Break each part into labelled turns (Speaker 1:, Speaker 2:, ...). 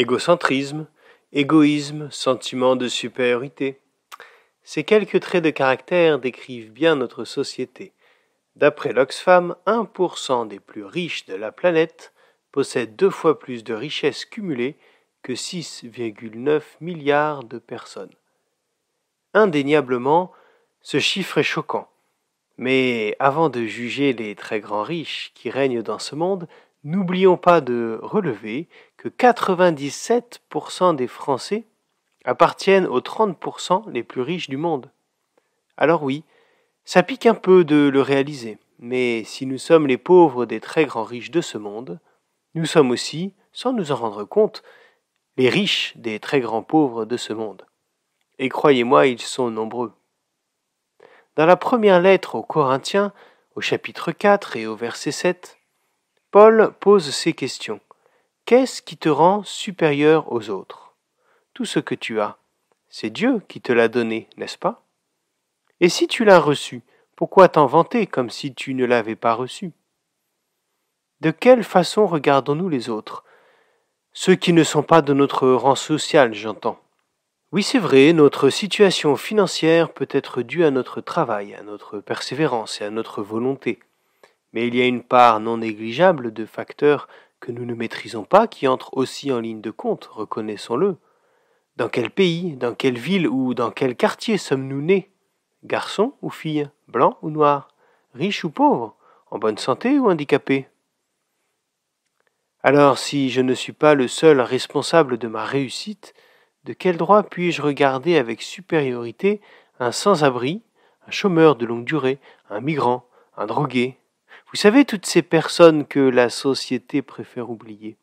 Speaker 1: Égocentrisme, égoïsme, sentiment de supériorité. Ces quelques traits de caractère décrivent bien notre société. D'après l'Oxfam, 1% des plus riches de la planète possèdent 2 fois plus de richesses cumulées que 6,9 milliards de personnes. Indéniablement, ce chiffre est choquant. Mais avant de juger les très grands riches qui règnent dans ce monde, n'oublions pas de relever que 97% des Français appartiennent aux 30% les plus riches du monde. Alors oui, ça pique un peu de le réaliser, mais si nous sommes les pauvres des très grands riches de ce monde, nous sommes aussi, sans nous en rendre compte, les riches des très grands pauvres de ce monde. Et croyez-moi, ils sont nombreux. Dans la première lettre aux Corinthiens, au chapitre 4 et au verset 7, Paul pose ces questions. Qu'est-ce qui te rend supérieur aux autres? Tout ce que tu as, c'est Dieu qui te l'a donné, n'est-ce pas? Et si tu l'as reçu, pourquoi t'en vanter comme si tu ne l'avais pas reçu? De quelle façon regardons-nous les autres? Ceux qui ne sont pas de notre rang social, j'entends. Oui, c'est vrai, notre situation financière peut être due à notre travail, à notre persévérance et à notre volonté. Mais il y a une part non négligeable de facteurs que nous ne maîtrisons pas qui entrent aussi en ligne de compte, reconnaissons-le. Dans quel pays, dans quelle ville ou dans quel quartier sommes-nous nés? Garçons ou filles, blancs ou noirs, riches ou pauvres, en bonne santé ou handicapés? Alors, si je ne suis pas le seul responsable de ma réussite, de quel droit puis-je regarder avec supériorité un sans-abri, un chômeur de longue durée, un migrant, un drogué? Vous savez, toutes ces personnes que la société préfère oublier.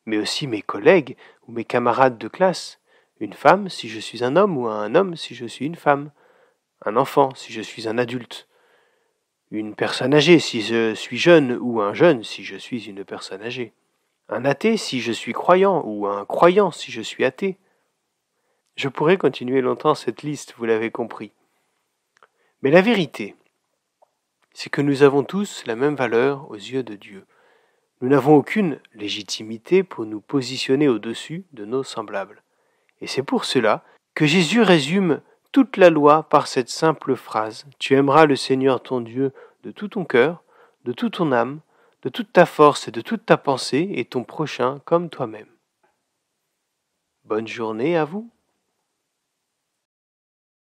Speaker 1: Mais aussi mes collègues ou mes camarades de classe, une femme si je suis un homme ou un homme si je suis une femme, un enfant si je suis un adulte, une personne âgée si je suis jeune ou un jeune si je suis une personne âgée, un athée si je suis croyant ou un croyant si je suis athée. Je pourrais continuer longtemps cette liste, vous l'avez compris. Mais la vérité, c'est que nous avons tous la même valeur aux yeux de Dieu. Nous n'avons aucune légitimité pour nous positionner au-dessus de nos semblables. Et c'est pour cela que Jésus résume toute la loi par cette simple phrase. Tu aimeras le Seigneur ton Dieu de tout ton cœur, de toute ton âme, de toute ta force et de toute ta pensée, et ton prochain comme toi-même. Bonne journée à vous.